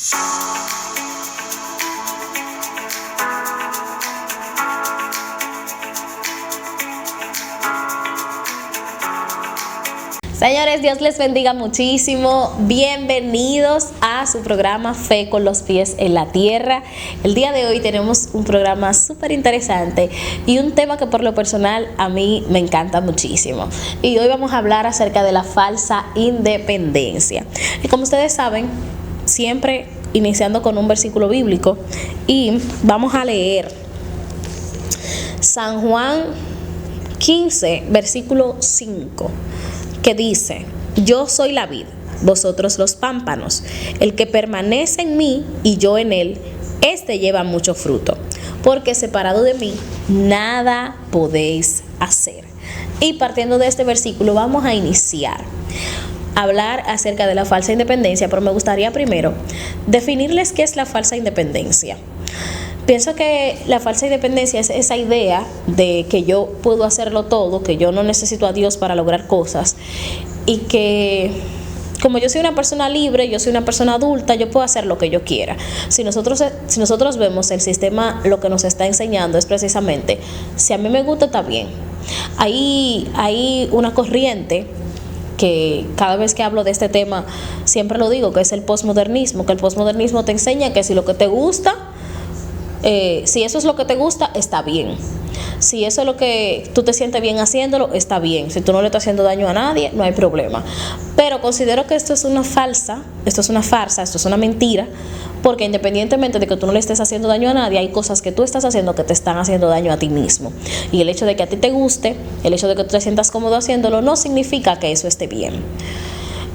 Señores, Dios les bendiga muchísimo. Bienvenidos a su programa Fe con los pies en la tierra. El día de hoy tenemos un programa súper interesante y un tema que por lo personal a mí me encanta muchísimo. Y hoy vamos a hablar acerca de la falsa independencia. Y como ustedes saben, siempre iniciando con un versículo bíblico, y vamos a leer San Juan 15, versículo 5. Que dice: yo soy la vid, vosotros los pámpanos. El que permanece en mí y yo en él, éste lleva mucho fruto, porque separado de mí nada podéis hacer. Y partiendo de este versículo vamos a iniciar a hablar acerca de la falsa independencia, pero me gustaría primero definirles qué es la falsa independencia. Pienso que la falsa independencia es esa idea de que yo puedo hacerlo todo, que yo no necesito a Dios para lograr cosas, y que como yo soy una persona libre, yo soy una persona adulta, yo puedo hacer lo que yo quiera. Si nosotros vemos el sistema, lo que nos está enseñando es precisamente, si a mí me gusta, está bien. Hay una corriente que cada vez que hablo de este tema siempre lo digo, que es el posmodernismo, que el posmodernismo te enseña que si lo que te gusta, si eso es lo que te gusta, está bien. Si eso es lo que tú te sientes bien haciéndolo, está bien. Si tú no le estás haciendo daño a nadie, no hay problema. Pero considero que esto es una farsa, esto es una mentira, porque independientemente de que tú no le estés haciendo daño a nadie, hay cosas que tú estás haciendo que te están haciendo daño a ti mismo. Y el hecho de que a ti te guste, el hecho de que tú te sientas cómodo haciéndolo, no significa que eso esté bien.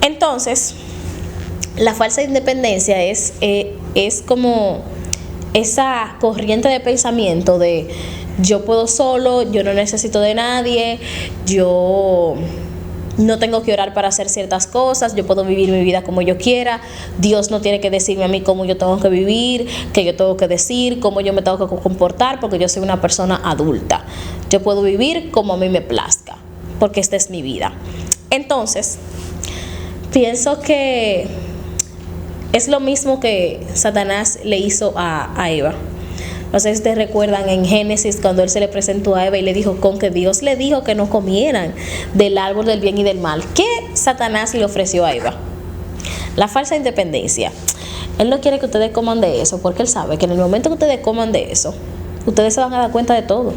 Entonces, la falsa independencia es como esa corriente de pensamiento de yo puedo solo, yo no necesito de nadie, yo no tengo que orar para hacer ciertas cosas, yo puedo vivir mi vida como yo quiera, Dios no tiene que decirme a mí cómo yo tengo que vivir, qué yo tengo que decir, cómo yo me tengo que comportar, porque yo soy una persona adulta. Yo puedo vivir como a mí me plazca, porque esta es mi vida. Entonces, pienso que es lo mismo que Satanás le hizo a Eva. No sé si ustedes recuerdan en Génesis cuando él se le presentó a Eva y le dijo con que Dios le dijo que no comieran del árbol del bien y del mal. ¿Qué Satanás le ofreció a Eva? La falsa independencia. Él no quiere que ustedes coman de eso, porque él sabe que en el momento que ustedes coman de eso, ustedes se van a dar cuenta de todo.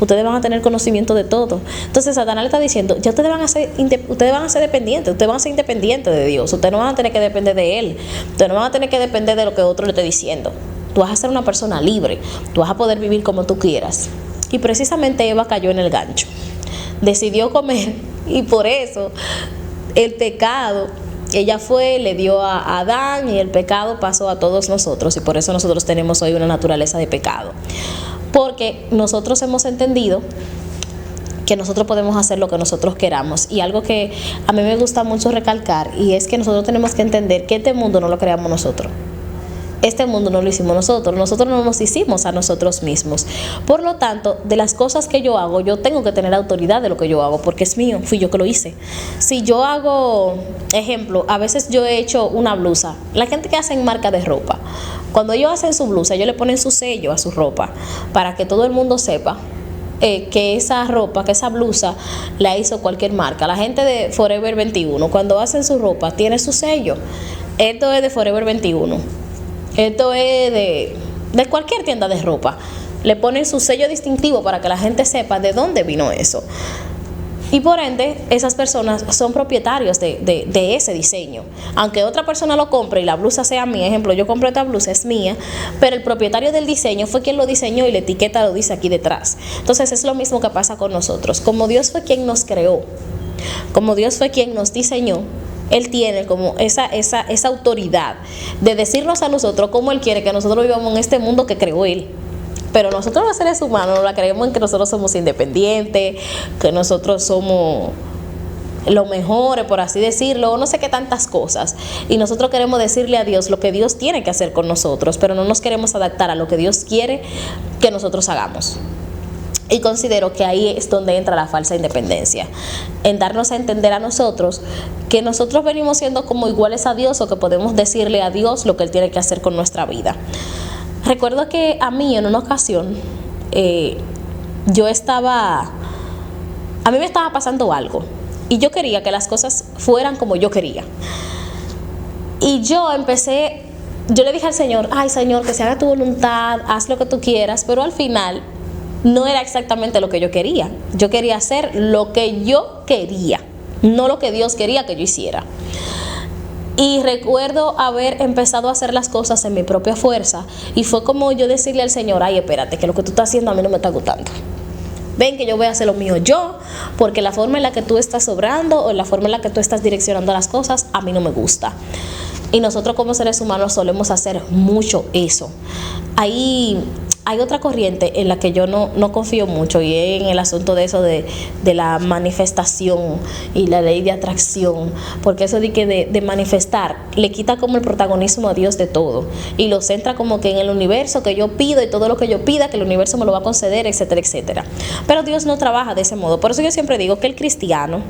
Ustedes van a tener conocimiento de todo. Entonces Satanás le está diciendo, ya ustedes van a ser dependientes, ustedes van a ser independientes de Dios, ustedes no van a tener que depender de Él, ustedes no van a tener que depender de lo que otro le esté diciendo. Tú vas a ser una persona libre, tú vas a poder vivir como tú quieras. Y precisamente Eva cayó en el gancho, decidió comer, y por eso el pecado, ella fue, le dio a Adán, y el pecado pasó a todos nosotros, y por eso nosotros tenemos hoy una naturaleza de pecado. Porque nosotros hemos entendido que nosotros podemos hacer lo que nosotros queramos. Y algo que a mí me gusta mucho recalcar, y es que nosotros tenemos que entender que este mundo no lo creamos nosotros. Este mundo no lo hicimos nosotros no nos hicimos a nosotros mismos. Por lo tanto, de las cosas que yo hago, yo tengo que tener autoridad de lo que yo hago, porque es mío, fui yo que lo hice. Si yo hago, ejemplo, a veces yo he hecho una blusa, la gente que hace marca de ropa, cuando ellos hacen su blusa, ellos le ponen su sello a su ropa, para que todo el mundo sepa que esa ropa, que esa blusa la hizo cualquier marca. La gente de Forever 21, cuando hacen su ropa, tiene su sello. Esto es de Forever 21. Esto es de cualquier tienda de ropa. Le ponen su sello distintivo para que la gente sepa de dónde vino eso. Y por ende, esas personas son propietarios de ese diseño. Aunque otra persona lo compre y la blusa sea mía, ejemplo, yo compré esta blusa, es mía, pero el propietario del diseño fue quien lo diseñó y la etiqueta lo dice aquí detrás. Entonces es lo mismo que pasa con nosotros. Como Dios fue quien nos creó, como Dios fue quien nos diseñó, Él tiene como esa autoridad de decirnos a nosotros cómo Él quiere que nosotros vivamos en este mundo que creó Él. Pero nosotros los seres humanos la creemos en que nosotros somos independientes, que nosotros somos los mejores, por así decirlo, no sé qué tantas cosas. Y nosotros queremos decirle a Dios lo que Dios tiene que hacer con nosotros, pero no nos queremos adaptar a lo que Dios quiere que nosotros hagamos. Y considero que ahí es donde entra la falsa independencia, en darnos a entender a nosotros que nosotros venimos siendo como iguales a Dios, o que podemos decirle a Dios lo que Él tiene que hacer con nuestra vida. Recuerdo que a mí en una ocasión, a mí me estaba pasando algo y yo quería que las cosas fueran como yo quería. Y yo le dije al Señor, ay Señor, que se haga tu voluntad, haz lo que tú quieras, pero al final no era exactamente lo que yo quería. Yo quería hacer lo que yo quería, no lo que Dios quería que yo hiciera. Y recuerdo haber empezado a hacer las cosas en mi propia fuerza, y fue como yo decirle al Señor, ay, espérate, que lo que tú estás haciendo a mí no me está gustando. Ven que yo voy a hacer lo mío yo, porque la forma en la que tú estás obrando o la forma en la que tú estás direccionando las cosas a mí no me gusta. Y nosotros como seres humanos solemos hacer mucho eso. Hay otra corriente en la que yo no confío mucho, y es en el asunto de eso de la manifestación y la ley de atracción, porque eso de manifestar le quita como el protagonismo a Dios de todo y lo centra como que en el universo, que yo pido y todo lo que yo pida que el universo me lo va a conceder, etcétera, etcétera. Pero Dios no trabaja de ese modo. Por eso yo siempre digo que el cristiano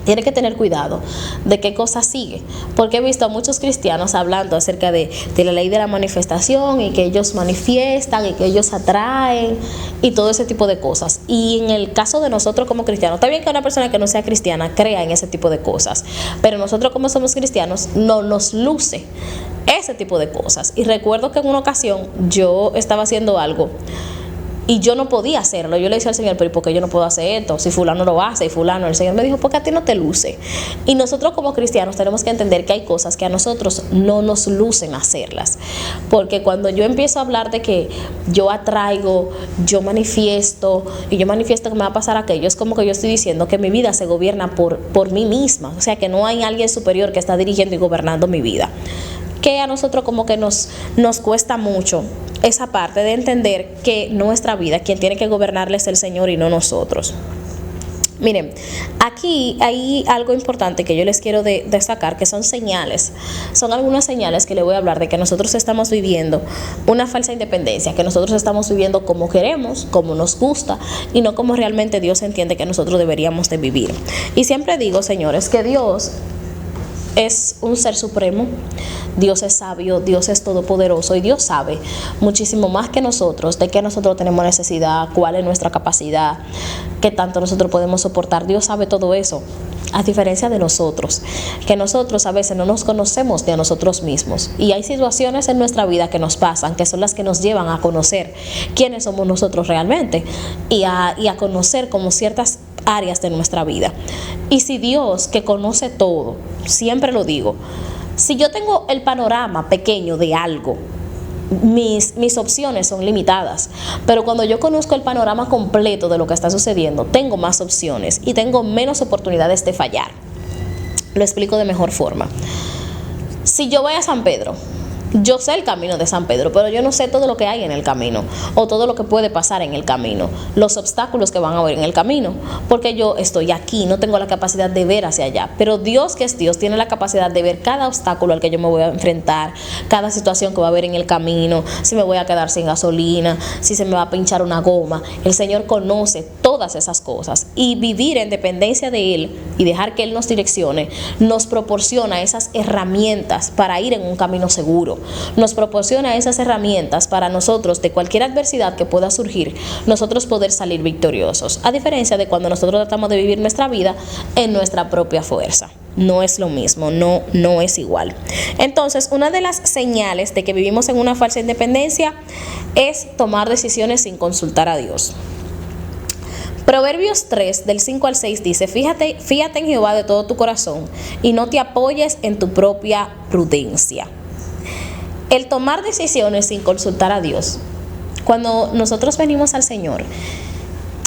tiene que tener cuidado de qué cosas sigue, porque he visto a muchos cristianos hablando acerca de la ley de la manifestación, y que ellos manifiestan y que ellos atraen y todo ese tipo de cosas. Y en el caso de nosotros como cristianos, está bien que una persona que no sea cristiana crea en ese tipo de cosas, pero nosotros como somos cristianos no nos luce ese tipo de cosas. Y recuerdo que en una ocasión yo estaba haciendo algo y yo no podía hacerlo. Yo le decía al Señor, pero ¿por qué yo no puedo hacer esto? Si fulano lo hace y fulano. El Señor me dijo, porque a ti no te luce. Y nosotros como cristianos tenemos que entender que hay cosas que a nosotros no nos lucen hacerlas. Porque cuando yo empiezo a hablar de que yo atraigo, yo manifiesto, y yo manifiesto que me va a pasar aquello, es como que yo estoy diciendo que mi vida se gobierna por mí misma. O sea, que no hay alguien superior que está dirigiendo y gobernando mi vida. Que a nosotros como que nos cuesta mucho esa parte de entender que nuestra vida, quien tiene que gobernarla es el Señor y no nosotros. Miren, aquí hay algo importante que yo les quiero destacar, que son señales. Son algunas señales que les voy a hablar de que nosotros estamos viviendo una falsa independencia, que nosotros estamos viviendo como queremos, como nos gusta, y no como realmente Dios entiende que nosotros deberíamos de vivir. Y siempre digo, señores, que Dios es un ser supremo, Dios es sabio, Dios es todopoderoso, y Dios sabe muchísimo más que nosotros de qué nosotros tenemos necesidad, cuál es nuestra capacidad, qué tanto nosotros podemos soportar. Dios sabe todo eso, a diferencia de nosotros, que nosotros a veces no nos conocemos ni a nosotros mismos, y hay situaciones en nuestra vida que nos pasan, que son las que nos llevan a conocer quiénes somos nosotros realmente, y a conocer como ciertas áreas de nuestra vida. Y si Dios, que conoce todo, siempre lo digo, si yo tengo el panorama pequeño de algo, mis opciones son limitadas, pero cuando yo conozco el panorama completo de lo que está sucediendo, tengo más opciones y tengo menos oportunidades de fallar. Lo explico de mejor forma. Si yo voy a San Pedro, yo sé el camino de San Pedro, pero yo no sé todo lo que hay en el camino, o todo lo que puede pasar en el camino, los obstáculos que van a haber en el camino, porque yo estoy aquí, no tengo la capacidad de ver hacia allá. Pero Dios, que es Dios, tiene la capacidad de ver cada obstáculo al que yo me voy a enfrentar, cada situación que va a haber en el camino, si me voy a quedar sin gasolina, si se me va a pinchar una goma. El Señor conoce todas esas cosas, y vivir en dependencia de Él y dejar que Él nos direccione nos proporciona esas herramientas para ir en un camino seguro. Nos proporciona esas herramientas para nosotros, de cualquier adversidad que pueda surgir, nosotros poder salir victoriosos, a diferencia de cuando nosotros tratamos de vivir nuestra vida en nuestra propia fuerza. No es lo mismo, no es igual. Entonces, una de las señales de que vivimos en una falsa independencia es tomar decisiones sin consultar a Dios. Proverbios 3, del 5 al 6 dice, fíjate en Jehová de todo tu corazón y no te apoyes en tu propia prudencia. El tomar decisiones sin consultar a Dios. Cuando nosotros venimos al Señor,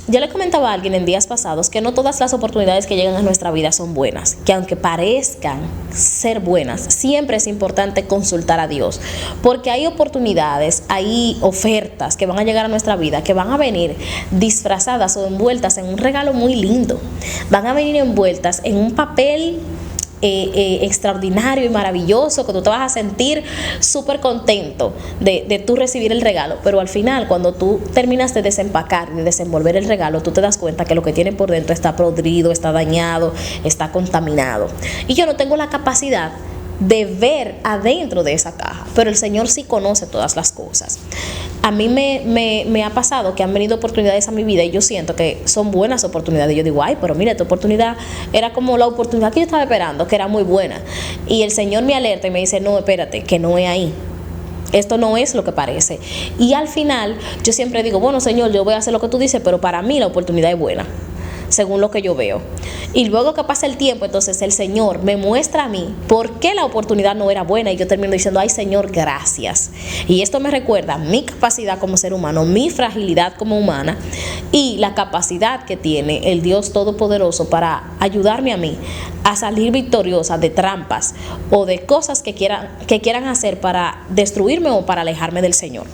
yo le comentaba a alguien en días pasados que no todas las oportunidades que llegan a nuestra vida son buenas, que aunque parezcan ser buenas, siempre es importante consultar a Dios, porque hay oportunidades, hay ofertas que van a llegar a nuestra vida, que van a venir disfrazadas o envueltas en un regalo muy lindo, van a venir envueltas en un papel extraordinario y maravilloso, que tú te vas a sentir súper contento de tú recibir el regalo, pero al final, cuando tú terminas de desempacar, de desenvolver el regalo, tú te das cuenta que lo que tiene por dentro está podrido, está dañado, está contaminado. Y yo no tengo la capacidad de ver adentro de esa caja, pero el Señor sí conoce todas las cosas. A mí me ha pasado que han venido oportunidades a mi vida y yo siento que son buenas oportunidades. Yo digo, ay, pero mira, esta oportunidad era como la oportunidad que yo estaba esperando, que era muy buena. Y el Señor me alerta y me dice, no, espérate, que no es ahí. Esto no es lo que parece. Y al final yo siempre digo, bueno, Señor, yo voy a hacer lo que tú dices, pero para mí la oportunidad es buena, según lo que yo veo. Y luego que pasa el tiempo, entonces el Señor me muestra a mí por qué la oportunidad no era buena, y yo termino diciendo, ay, Señor, gracias. Y esto me recuerda mi capacidad como ser humano, mi fragilidad como humana, y la capacidad que tiene el Dios Todopoderoso para ayudarme a mí a salir victoriosa de trampas o de cosas que quieran hacer para destruirme o para alejarme del Señor.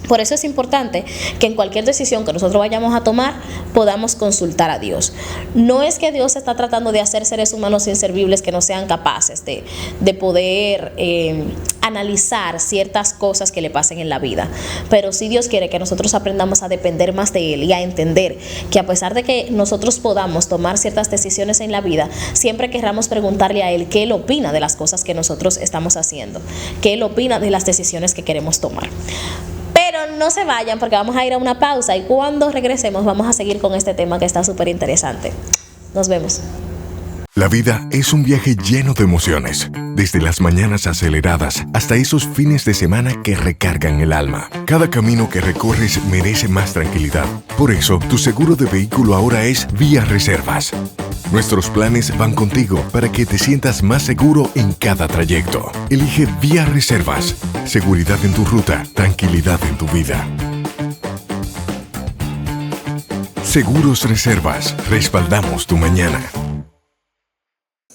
Por eso es importante que en cualquier decisión que nosotros vayamos a tomar podamos consultar a Dios. No es que Dios está tratando de hacer seres humanos inservibles que no sean capaces de poder analizar ciertas cosas que le pasen en la vida, pero sí Dios quiere que nosotros aprendamos a depender más de Él y a entender que a pesar de que nosotros podamos tomar ciertas decisiones en la vida, siempre querramos preguntarle a Él qué Él opina de las cosas que nosotros estamos haciendo, qué Él opina de las decisiones que queremos tomar. Pero no se vayan, porque vamos a ir a una pausa y cuando regresemos vamos a seguir con este tema que está súper interesante. Nos vemos. La vida es un viaje lleno de emociones, desde las mañanas aceleradas hasta esos fines de semana que recargan el alma. Cada camino que recorres merece más tranquilidad. Por eso, tu seguro de vehículo ahora es Vía Reservas. Nuestros planes van contigo para que te sientas más seguro en cada trayecto. Elige Vía Reservas. Seguridad en tu ruta, tranquilidad en tu vida. Seguros Reservas. Respaldamos tu mañana.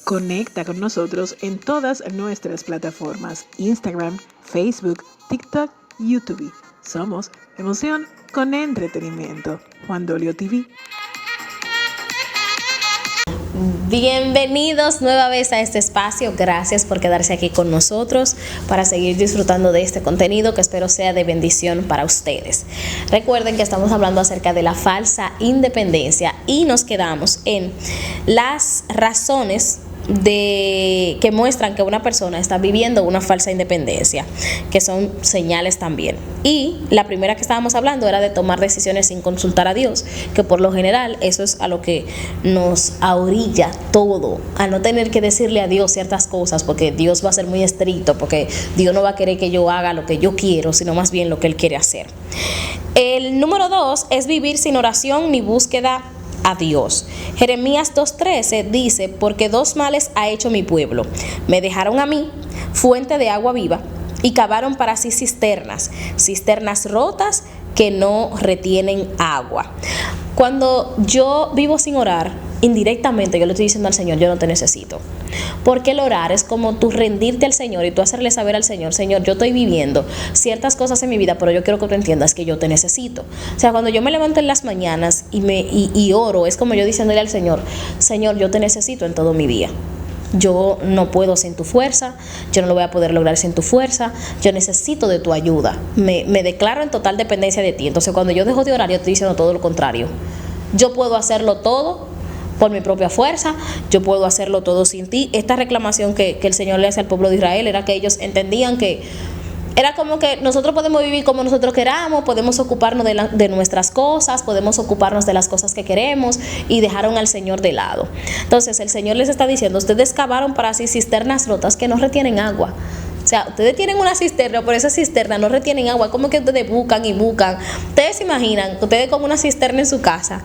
Conecta con nosotros en todas nuestras plataformas: Instagram, Facebook, TikTok, YouTube. Somos Emoción con Entretenimiento. Juan Dolio TV. Bienvenidos nueva vez a este espacio. Gracias por quedarse aquí con nosotros para seguir disfrutando de este contenido que espero sea de bendición para ustedes. Recuerden que estamos hablando acerca de la falsa independencia y nos quedamos en las razones que muestran que una persona está viviendo una falsa independencia, que son señales también. Y la primera que estábamos hablando era de tomar decisiones sin consultar a Dios, que por lo general eso es a lo que nos ahorilla todo, a no tener que decirle a Dios ciertas cosas, porque Dios va a ser muy estricto, porque Dios no va a querer que yo haga lo que yo quiero, sino más bien lo que Él quiere hacer. El número 2 es vivir sin oración ni búsqueda a Dios. Jeremías 2:13 dice, porque dos males ha hecho mi pueblo. Me dejaron a mí, fuente de agua viva, y cavaron para sí cisternas rotas que no retienen agua. Cuando yo vivo sin orar, indirectamente yo le estoy diciendo al Señor, yo no te necesito. Porque el orar es como tú rendirte al Señor y tú hacerle saber al Señor, Señor, yo estoy viviendo ciertas cosas en mi vida, pero yo quiero que tú entiendas que yo te necesito. O sea, cuando yo me levanto en las mañanas y oro, es como yo diciéndole al Señor, Señor, yo te necesito en todo mi día. Yo no puedo sin tu fuerza, yo no lo voy a poder lograr sin tu fuerza, yo necesito de tu ayuda, me declaro en total dependencia de ti. Entonces cuando yo dejo de orar, yo estoy diciendo todo lo contrario. Yo puedo hacerlo todo por mi propia fuerza, yo puedo hacerlo todo sin ti. Esta reclamación que el Señor le hace al pueblo de Israel era que ellos entendían que era como que nosotros podemos vivir como nosotros queramos, podemos ocuparnos de nuestras cosas, podemos ocuparnos de las cosas que queremos, y dejaron al Señor de lado. Entonces el Señor les está diciendo, ustedes cavaron para sí cisternas rotas que no retienen agua. O sea, ustedes tienen una cisterna, pero esa cisterna no retienen agua. ¿Cómo que ustedes buscan y buscan? Ustedes se imaginan, ustedes con una cisterna en su casa,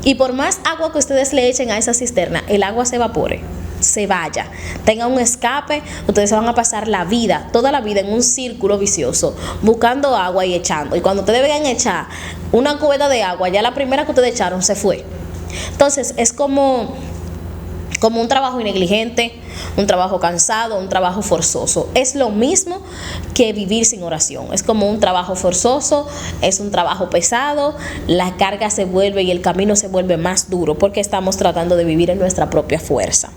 y por más agua que ustedes le echen a esa cisterna, el agua se evapore, se vaya, tenga un escape, ustedes se van a pasar la vida, toda la vida en un círculo vicioso, buscando agua y echando. Y cuando ustedes vengan a echar una cubeta de agua, ya la primera que ustedes echaron se fue. Entonces es como un trabajo negligente, un trabajo cansado, un trabajo forzoso. Es lo mismo que vivir sin oración. Es como un trabajo forzoso, es un trabajo pesado, la carga se vuelve y el camino se vuelve más duro porque estamos tratando de vivir en nuestra propia fuerza.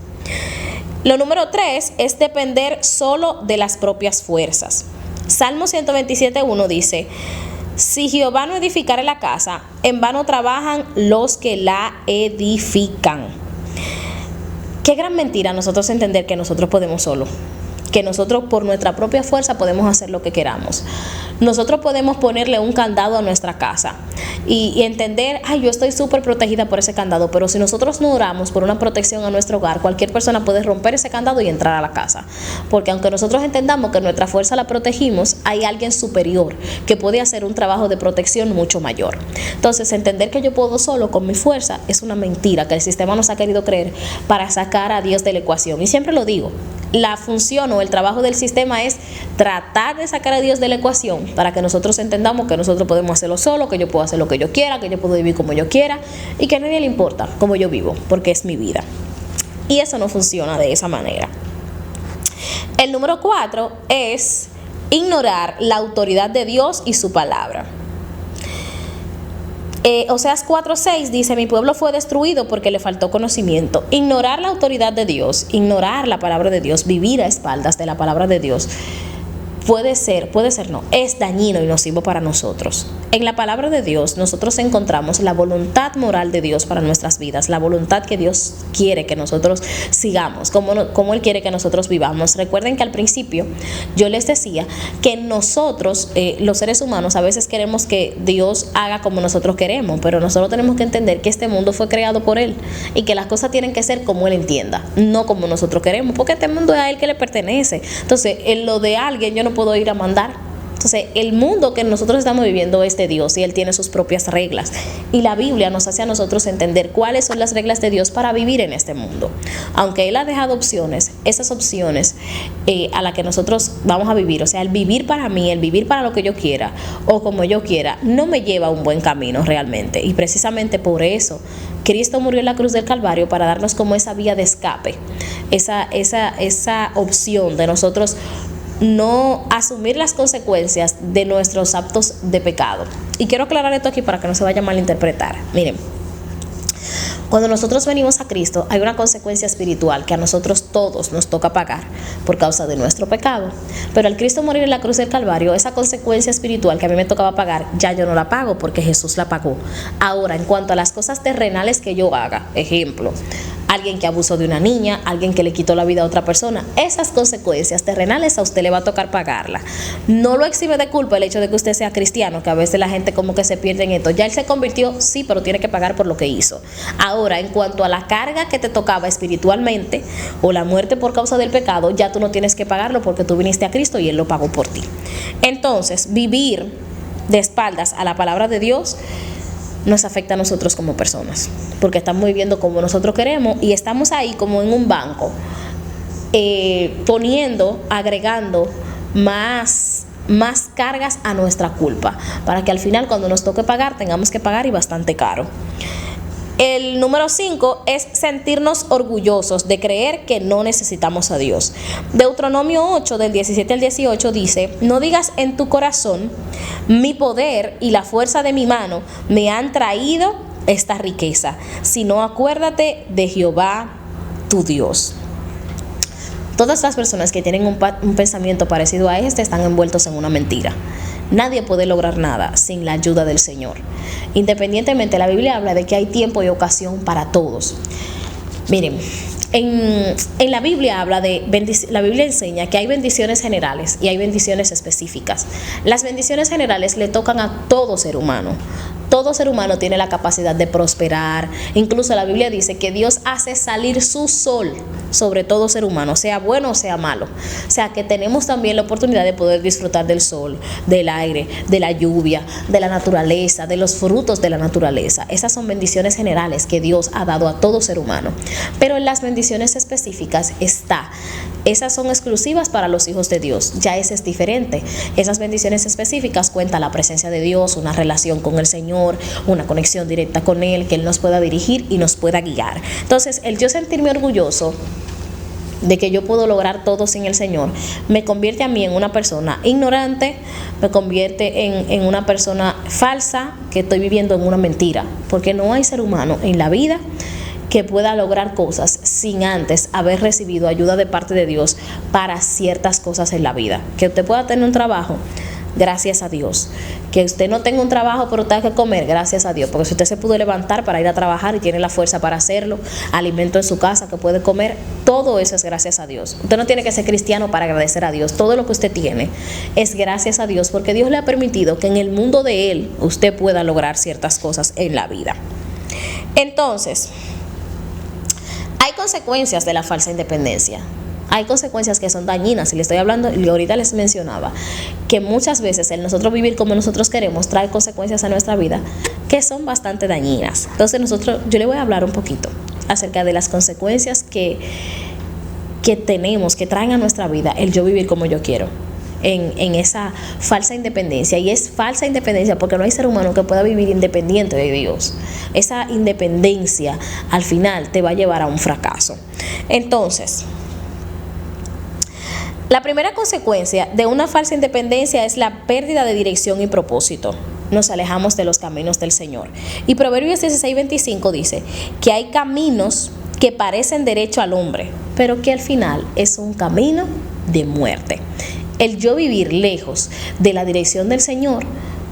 Lo número 3 es depender solo de las propias fuerzas. Salmo 127:1 dice: si Jehová no edificare la casa, en vano trabajan los que la edifican. Qué gran mentira nosotros entender que nosotros podemos solo, que nosotros por nuestra propia fuerza podemos hacer lo que queramos. Nosotros podemos ponerle un candado a nuestra casa y entender, yo estoy súper protegida por ese candado, pero si nosotros no oramos por una protección a nuestro hogar, cualquier persona puede romper ese candado y entrar a la casa, porque aunque nosotros entendamos que nuestra fuerza la protegimos, hay alguien superior que puede hacer un trabajo de protección mucho mayor. Entonces, entender que yo puedo solo con mi fuerza es una mentira que el sistema nos ha querido creer para sacar a Dios de la ecuación. Y siempre lo digo, la función o el trabajo del sistema es tratar de sacar a Dios de la ecuación para que nosotros entendamos que nosotros podemos hacerlo solo, que yo puedo hacer lo que yo quiera, que yo puedo vivir como yo quiera y que a nadie le importa cómo yo vivo, porque es mi vida. Y eso no funciona de esa manera. El número 4 es ignorar la autoridad de Dios y su palabra. Oseas 4:6 dice: mi pueblo fue destruido porque le faltó conocimiento. Ignorar la autoridad de Dios, ignorar la palabra de Dios, vivir a espaldas de la palabra de Dios, puede ser no, es dañino y nocivo para nosotros. En la palabra de Dios nosotros encontramos la voluntad moral de Dios para nuestras vidas, la voluntad que Dios quiere que nosotros sigamos, como Él quiere que nosotros vivamos. Recuerden que al principio yo les decía que nosotros, los seres humanos, a veces queremos que Dios haga como nosotros queremos, pero nosotros tenemos que entender que este mundo fue creado por Él y que las cosas tienen que ser como Él entienda, no como nosotros queremos, porque este mundo es a Él que le pertenece. Entonces, en lo de alguien yo no puedo ir a mandar. Entonces, el mundo que nosotros estamos viviendo es de Dios y Él tiene sus propias reglas. Y la Biblia nos hace a nosotros entender cuáles son las reglas de Dios para vivir en este mundo. Aunque Él ha dejado opciones, esas opciones a las que nosotros vamos a vivir, o sea, el vivir para mí, el vivir para lo que yo quiera o como yo quiera, no me lleva a un buen camino realmente. Y precisamente por eso Cristo murió en la cruz del Calvario, para darnos como esa vía de escape, esa opción de nosotros no asumir las consecuencias de nuestros actos de pecado. Y quiero aclarar esto aquí para que no se vaya a malinterpretar. Miren, cuando nosotros venimos a Cristo, hay una consecuencia espiritual que a nosotros todos nos toca pagar por causa de nuestro pecado. Pero al Cristo morir en la cruz del Calvario, esa consecuencia espiritual que a mí me tocaba pagar, ya yo no la pago porque Jesús la pagó. Ahora, en cuanto a las cosas terrenales que yo haga, ejemplo, alguien que abusó de una niña, alguien que le quitó la vida a otra persona, esas consecuencias terrenales a usted le va a tocar pagarla. No lo exime de culpa el hecho de que usted sea cristiano, que a veces la gente como que se pierde en esto. Ya él se convirtió, sí, pero tiene que pagar por lo que hizo. Ahora, en cuanto a la carga que te tocaba espiritualmente o la muerte por causa del pecado, ya tú no tienes que pagarlo porque tú viniste a Cristo y Él lo pagó por ti. Entonces, vivir de espaldas a la palabra de Dios nos afecta a nosotros como personas, porque estamos viviendo como nosotros queremos y estamos ahí como en un banco, agregando más cargas a nuestra culpa, para que al final cuando nos toque pagar, tengamos que pagar y bastante caro. El número 5 es sentirnos orgullosos de creer que no necesitamos a Dios. Deuteronomio 8, del 17 al 18 dice: no digas en tu corazón, mi poder y la fuerza de mi mano me han traído esta riqueza, sino acuérdate de Jehová tu Dios. Todas las personas que tienen un pensamiento parecido a este están envueltos en una mentira. Nadie puede lograr nada sin la ayuda del Señor. Independientemente, la Biblia habla de que hay tiempo y ocasión para todos. Miren, en la Biblia la Biblia enseña que hay bendiciones generales y hay bendiciones específicas. Las bendiciones generales le tocan a todo ser humano. Todo ser humano tiene la capacidad de prosperar. Incluso la Biblia dice que Dios hace salir su sol sobre todo ser humano, sea bueno o sea malo. O sea que tenemos también la oportunidad de poder disfrutar del sol, del aire, de la lluvia, de la naturaleza, de los frutos de la naturaleza. Esas son bendiciones generales que Dios ha dado a todo ser humano. Pero en las bendiciones específicas esas son exclusivas para los hijos de Dios. Ya ese es diferente. Esas bendiciones específicas cuentan la presencia de Dios, una relación con el Señor, una conexión directa con Él, que Él nos pueda dirigir y nos pueda guiar. Entonces, el yo sentirme orgulloso de que yo puedo lograr todo sin el Señor, me convierte a mí en una persona ignorante, me convierte en una persona falsa, que estoy viviendo en una mentira, porque no hay ser humano en la vida que pueda lograr cosas sin antes haber recibido ayuda de parte de Dios para ciertas cosas en la vida. Que usted pueda tener un trabajo, gracias a Dios. Que usted no tenga un trabajo pero tenga que comer, gracias a Dios. Porque si usted se pudo levantar para ir a trabajar y tiene la fuerza para hacerlo, alimento en su casa que puede comer, todo eso es gracias a Dios. Usted no tiene que ser cristiano para agradecer a Dios. Todo lo que usted tiene es gracias a Dios, porque Dios le ha permitido que en el mundo de Él usted pueda lograr ciertas cosas en la vida. Entonces, hay consecuencias de la falsa independencia. Hay consecuencias que son dañinas, y le estoy hablando, y ahorita les mencionaba que muchas veces el nosotros vivir como nosotros queremos trae consecuencias a nuestra vida que son bastante dañinas. Entonces yo le voy a hablar un poquito acerca de las consecuencias que tenemos, que traen a nuestra vida el yo vivir como yo quiero en esa falsa independencia. Y es falsa independencia porque no hay ser humano que pueda vivir independiente de Dios. Esa independencia al final te va a llevar a un fracaso. Entonces, la primera consecuencia de una falsa independencia es la pérdida de dirección y propósito. Nos alejamos de los caminos del Señor. Y Proverbios 16:25 dice que hay caminos que parecen derecho al hombre, pero que al final es un camino de muerte. El yo vivir lejos de la dirección del Señor,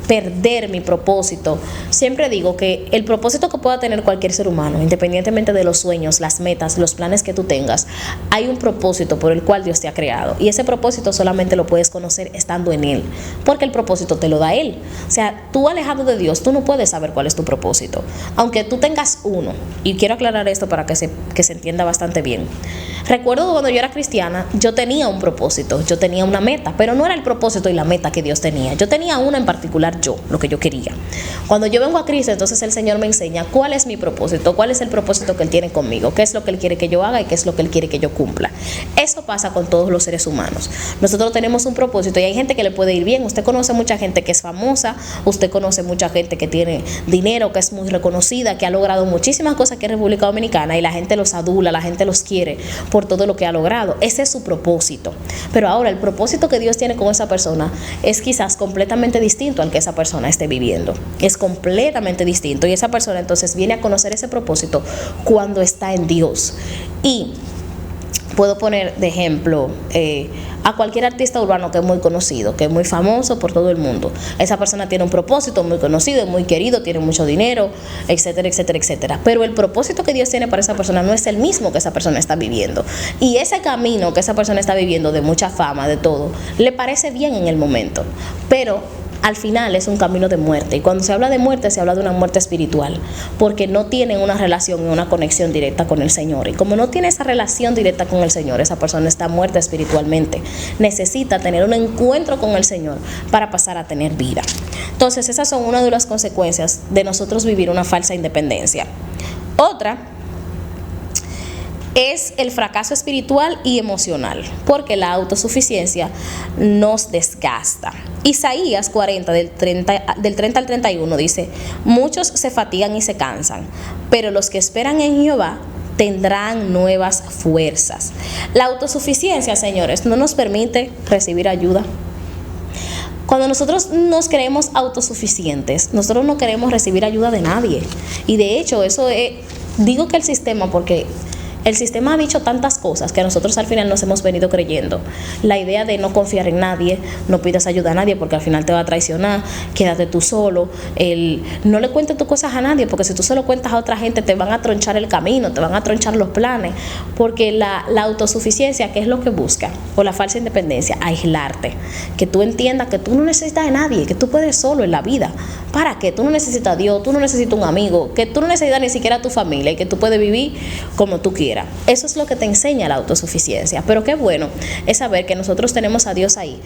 perder mi propósito. Siempre digo que el propósito que pueda tener cualquier ser humano, independientemente de los sueños, las metas, los planes que tú tengas, hay un propósito por el cual Dios te ha creado, y ese propósito solamente lo puedes conocer estando en Él, porque el propósito te lo da Él. O sea, tú alejado de Dios, tú no puedes saber cuál es tu propósito, aunque tú tengas uno. Y quiero aclarar esto para que se entienda bastante bien. Recuerdo que cuando yo era cristiana, yo tenía un propósito, yo tenía una meta, pero no era el propósito y la meta que Dios tenía. Yo tenía una en particular, lo que yo quería. Cuando yo vengo a Cristo, entonces el Señor me enseña cuál es mi propósito, cuál es el propósito que Él tiene conmigo, qué es lo que Él quiere que yo haga y qué es lo que Él quiere que yo cumpla. Eso pasa con todos los seres humanos. Nosotros tenemos un propósito y hay gente que le puede ir bien. Usted conoce mucha gente que es famosa, usted conoce mucha gente que tiene dinero, que es muy reconocida, que ha logrado muchísimas cosas aquí en República Dominicana, y la gente los adula, la gente los quiere por todo lo que ha logrado. Ese es su propósito. Pero ahora el propósito que Dios tiene con esa persona es quizás completamente distinto al que esa persona esté viviendo. Es completamente distinto, y esa persona entonces viene a conocer ese propósito cuando está en Dios. Y puedo poner de ejemplo a cualquier artista urbano que es muy conocido, que es muy famoso por todo el mundo. Esa persona tiene un propósito muy conocido, muy querido, tiene mucho dinero, etcétera, etcétera, etcétera. Pero el propósito que Dios tiene para esa persona no es el mismo que esa persona está viviendo. Y ese camino que esa persona está viviendo de mucha fama, de todo, le parece bien en el momento, pero al final es un camino de muerte. Y cuando se habla de muerte, se habla de una muerte espiritual, porque no tienen una relación y una conexión directa con el Señor. Y como no tiene esa relación directa con el Señor, esa persona está muerta espiritualmente. Necesita tener un encuentro con el Señor para pasar a tener vida. Entonces, esas son una de las consecuencias de nosotros vivir una falsa independencia. Otra es el fracaso espiritual y emocional, porque la autosuficiencia nos desgasta. Isaías 40, del 30 al 31 dice: muchos se fatigan y se cansan, pero los que esperan en Jehová tendrán nuevas fuerzas. La autosuficiencia, señores, no nos permite recibir ayuda. Cuando nosotros nos creemos autosuficientes, nosotros no queremos recibir ayuda de nadie. Y de hecho, eso es, digo que el sistema, porque el sistema ha dicho tantas cosas que nosotros al final nos hemos venido creyendo. La idea de no confiar en nadie, no pidas ayuda a nadie porque al final te va a traicionar, quédate tú solo, no le cuentes tus cosas a nadie, porque si tú se lo cuentas a otra gente te van a tronchar el camino, te van a tronchar los planes, porque la autosuficiencia, ¿qué es lo que busca? O la falsa independencia, aislarte, que tú entiendas que tú no necesitas de nadie, que tú puedes solo en la vida. ¿Para qué? Tú no necesitas a Dios, tú no necesitas un amigo, que tú no necesitas ni siquiera a tu familia y que tú puedes vivir como tú quieras. Eso es lo que te enseña la autosuficiencia. Pero qué bueno es saber que nosotros tenemos a Dios ahí.